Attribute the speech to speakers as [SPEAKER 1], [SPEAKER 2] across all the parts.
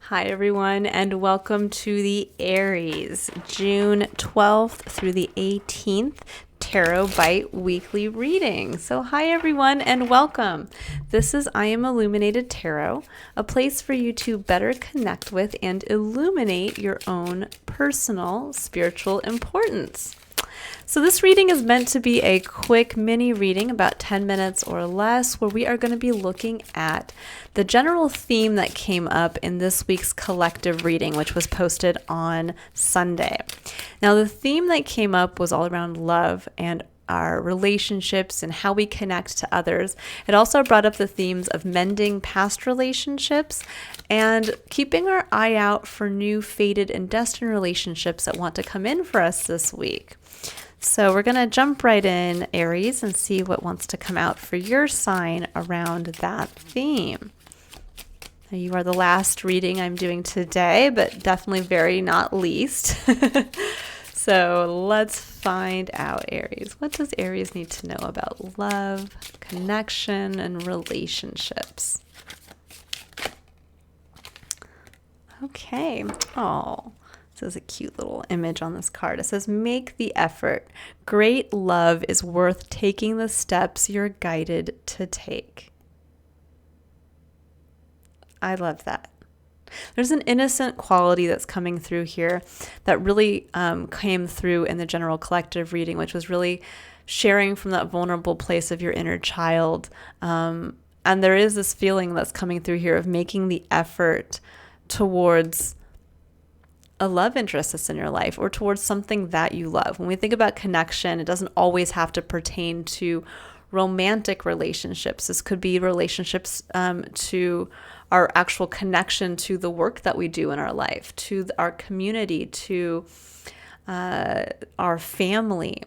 [SPEAKER 1] Hi, everyone, and welcome to the Aries, June 12th through the 18th Tarot Bite Weekly Reading. So, hi, everyone, and welcome. This is I Am Illuminated Tarot, a place for you to better connect with and illuminate your own personal spiritual importance. So this reading is meant to be a quick mini reading, about 10 minutes or less, where we are going to be looking at the general theme that came up in this week's collective reading, which was posted on Sunday. Now, the theme that came up was all around love and our relationships and how we connect to others. It also brought up the themes of mending past relationships and keeping our eye out for new fated and destined relationships that want to come in for us this week. So we're going to jump right in, Aries, and see what wants to come out for your sign around that theme. Now, you are the last reading I'm doing today, but definitely very not least. So let's find out, Aries. What does Aries need to know about love, connection, and relationships? Okay. Oh. This is a cute little image on this card. It says, make the effort. Great love is worth taking the steps you're guided to take. I love that. There's an innocent quality that's coming through here that really came through in the general collective reading, which was really sharing from that vulnerable place of your inner child. And there is this feeling that's coming through here of making the effort towards a love interest that's in your life or towards something that you love. When we think about connection, it doesn't always have to pertain to romantic relationships. This could be relationships to our actual connection to the work that we do in our life, to our community, to our family.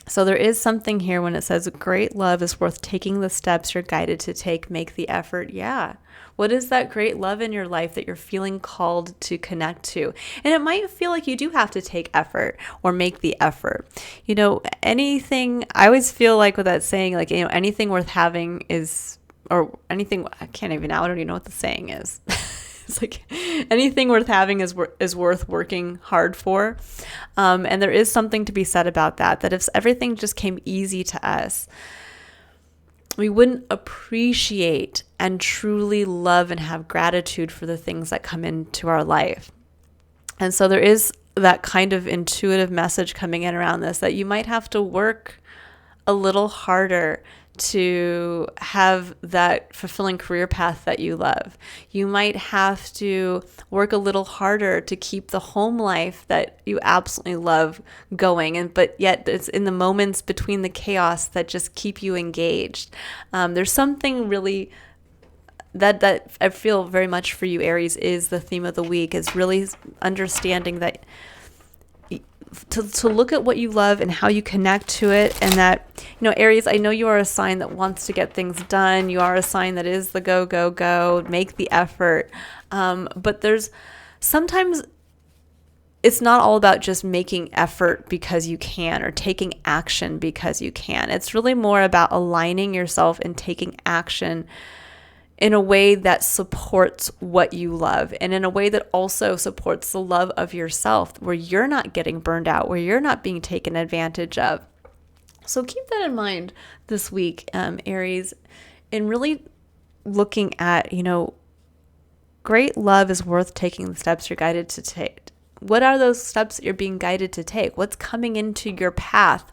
[SPEAKER 1] So there is something here when it says great love is worth taking the steps you're guided to take, make the effort. Yeah. What is that great love in your life that you're feeling called to connect to? And it might feel like you do have to take effort or make the effort. You know, anything, I always feel like with that saying, like, you know, anything worth having is, or anything, I don't even know what the saying is. It's like anything worth having is worth working hard for. And there is something to be said about that if everything just came easy to us, we wouldn't appreciate and truly love and have gratitude for the things that come into our life. And so there is that kind of intuitive message coming in around this, that you might have to work a little harder to have that fulfilling career path that you love. You might have to work a little harder to keep the home life that you absolutely love going, but yet it's in the moments between the chaos that just keep you engaged. There's something really that I feel very much for you, Aries, is the theme of the week, is really understanding that to look at what you love and how you connect to it. And that, you know, Aries, I know you are a sign that wants to get things done. You are a sign that is the go, go, go, make the effort. But there's sometimes it's not all about just making effort because you can or taking action because you can. It's really more about aligning yourself and taking action in a way that supports what you love and in a way that also supports the love of yourself, where you're not getting burned out, where you're not being taken advantage of. So keep that in mind this week, Aries, in really looking at, you know, great love is worth taking the steps you're guided to take. What are those steps that you're being guided to take? What's coming into your path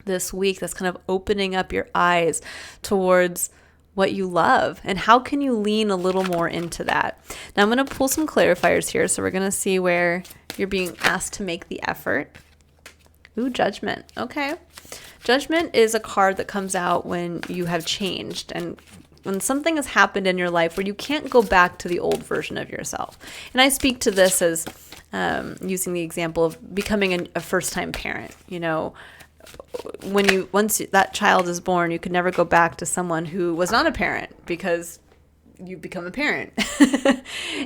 [SPEAKER 1] this week that's kind of opening up your eyes towards what you love, and how can you lean a little more into that? Now I'm going to pull some clarifiers here. So we're going to see where you're being asked to make the effort. Ooh, Judgment. Okay. Judgment is a card that comes out when you have changed and when something has happened in your life where you can't go back to the old version of yourself. And I speak to this as using the example of becoming a first-time parent. You know, once that child is born, you can never go back to someone who was not a parent because you become a parent.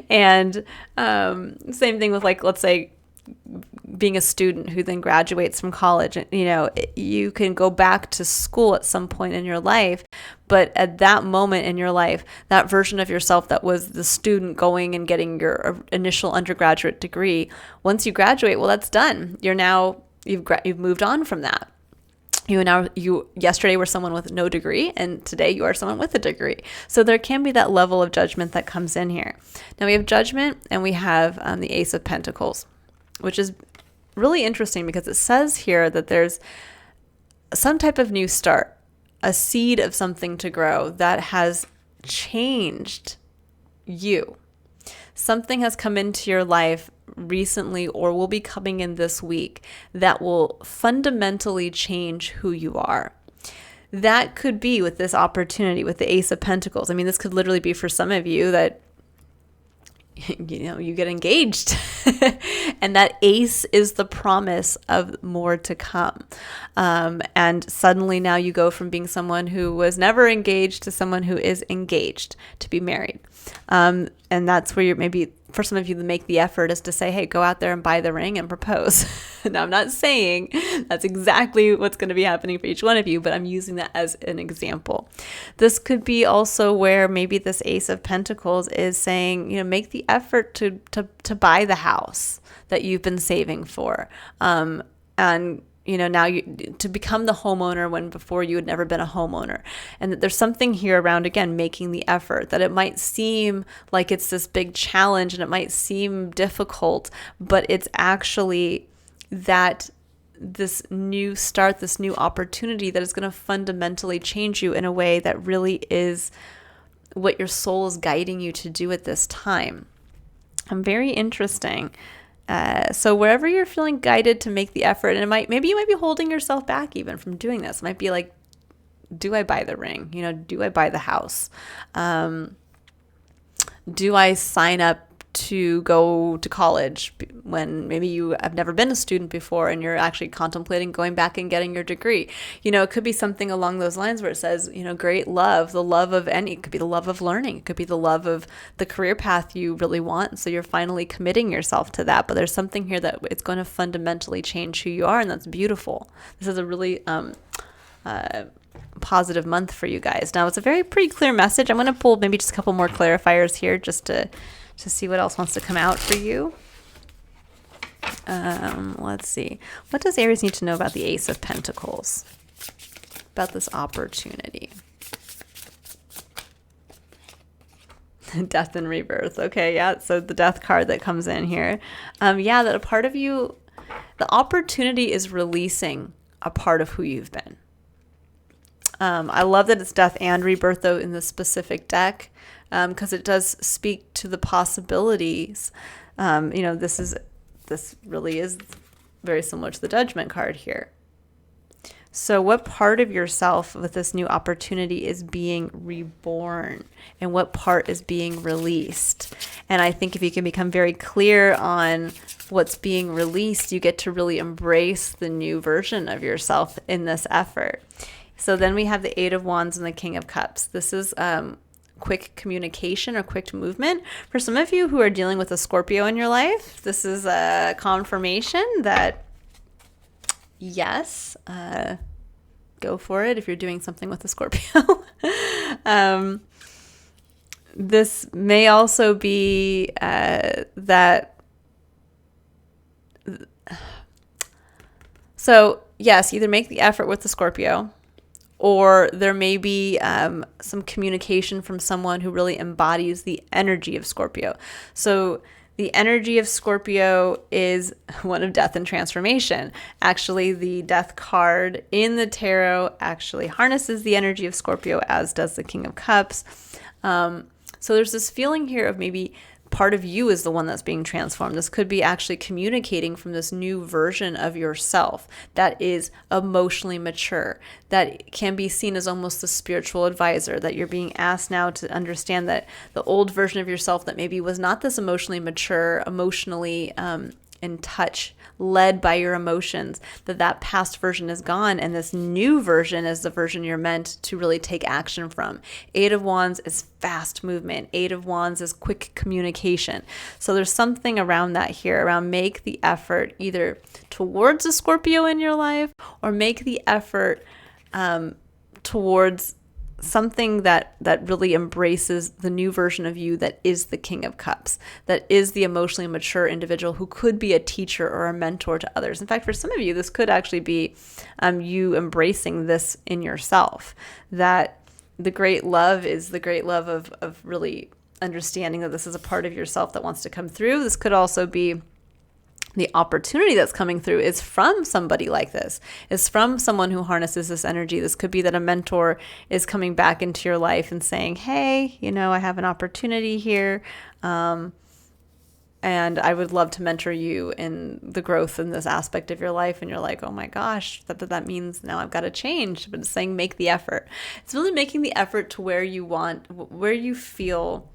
[SPEAKER 1] And same thing with, like, let's say being a student who then graduates from college. You can go back to school at some point in your life, but at that moment in your life, that version of yourself that was the student going and getting your initial undergraduate degree, once you graduate, well, that's done. You've moved on from that. You yesterday were someone with no degree, and today you are someone with a degree. So there can be that level of judgment that comes in here. Now we have Judgment, and we have the Ace of Pentacles, which is really interesting because it says here that there's some type of new start, a seed of something to grow that has changed you. Something has come into your life recently or will be coming in this week that will fundamentally change who you are. That could be with this opportunity with the Ace of Pentacles. I mean, this could literally be for some of you that you get engaged and that ace is the promise of more to come. And suddenly now you go from being someone who was never engaged to someone who is engaged to be married. And that's where you're maybe for some of you to make the effort is to say, hey, go out there and buy the ring and propose. Now, I'm not saying that's exactly what's going to be happening for each one of you, but I'm using that as an example. This could be also where maybe this Ace of Pentacles is saying, make the effort to buy the house that you've been saving for. And now to become the homeowner when before you had never been a homeowner. And that there's something here around, again, making the effort, that it might seem like it's this big challenge and it might seem difficult, but it's actually that this new start, this new opportunity that is going to fundamentally change you in a way that really is what your soul is guiding you to do at this time. Very interesting. So wherever you're feeling guided to make the effort, and maybe you might be holding yourself back even from doing this. It might be like, do I buy the ring? Do I buy the house? Do I sign up to go to college when maybe you have never been a student before and you're actually contemplating going back and getting your degree? It could be something along those lines where it says, great love, the love of it could be the love of learning. It could be the love of the career path you really want. So you're finally committing yourself to that. But there's something here that it's going to fundamentally change who you are. And that's beautiful. This is a really positive month for you guys. Now, it's a pretty clear message. I'm going to pull maybe just a couple more clarifiers here just to see what else wants to come out for you. Let's see. What does Aries need to know about the Ace of Pentacles? About this opportunity. Death and rebirth. Okay, yeah. So the death card that comes in here. That a part of you, the opportunity is releasing a part of who you've been. I love that it's death and rebirth, though, in the specific deck, because it does speak to the possibilities. This really is very similar to the Judgment card here. So what part of yourself with this new opportunity is being reborn, and what part is being released? And I think if you can become very clear on what's being released, you get to really embrace the new version of yourself in this effort. So then we have the Eight of Wands and the King of Cups. This is quick communication or quick movement. For some of you who are dealing with a Scorpio in your life, this is a confirmation that, yes, go for it if you're doing something with a Scorpio. This may also be that. So, yes, either make the effort with the Scorpio, or there may be some communication from someone who really embodies the energy of Scorpio. So the energy of Scorpio is one of death and transformation. Actually, the death card in the tarot actually harnesses the energy of Scorpio, as does the King of Cups. So there's this feeling here of maybe part of you is the one that's being transformed. This could be actually communicating from this new version of yourself that is emotionally mature, that can be seen as almost the spiritual advisor, that you're being asked now to understand that the old version of yourself that maybe was not this emotionally mature, emotionally in touch, led by your emotions, that past version is gone and this new version is the version you're meant to really take action from. Eight of Wands is fast movement. Eight of Wands is quick communication. So there's something around that here, around make the effort either towards a Scorpio in your life or make the effort towards something that really embraces the new version of you that is the King of Cups, that is the emotionally mature individual who could be a teacher or a mentor to others. In fact, for some of you, this could actually be you embracing this in yourself, that the great love is the great love of really understanding that this is a part of yourself that wants to come through. This could also be the opportunity that's coming through is from somebody like this, is from someone who harnesses this energy. This could be that a mentor is coming back into your life and saying, hey, I have an opportunity here. And I would love to mentor you in the growth in this aspect of your life. And you're like, oh my gosh, that means now I've got to change. But it's saying make the effort. It's really making the effort to where you feel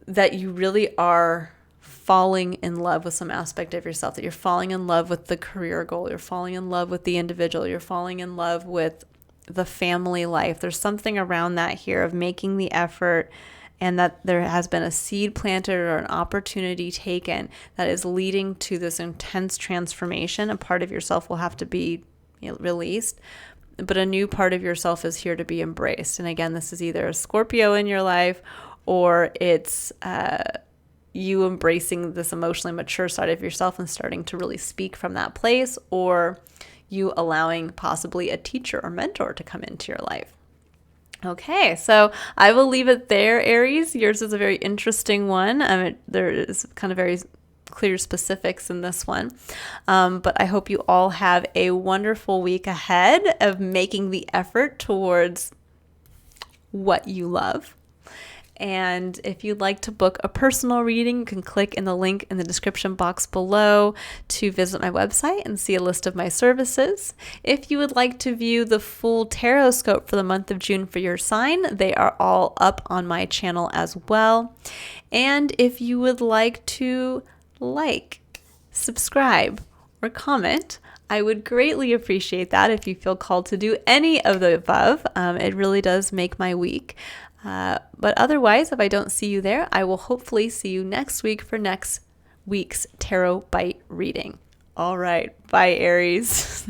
[SPEAKER 1] that you really are falling in love with some aspect of yourself, that you're falling in love with the career goal, you're falling in love with the individual, you're falling in love with the family life. There's something around that here of making the effort, and that there has been a seed planted or an opportunity taken that is leading to this intense transformation. A part of yourself will have to be released, but a new part of yourself is here to be embraced. And again, this is either a Scorpio in your life or it's you embracing this emotionally mature side of yourself and starting to really speak from that place, or you allowing possibly a teacher or mentor to come into your life. Okay, so I will leave it there, Aries. Yours is a very interesting one. There is kind of very clear specifics in this one. But I hope you all have a wonderful week ahead of making the effort towards what you love. And if you'd like to book a personal reading, you can click in the link in the description box below to visit my website and see a list of my services. If you would like to view the full tarot scope for the month of June for your sign, they are all up on my channel as well. And if you would like to subscribe, or comment, I would greatly appreciate that if you feel called to do any of the above. It really does make my week. But otherwise, if I don't see you there, I will hopefully see you next week for next week's Tarot Bite reading. All right. Bye, Aries.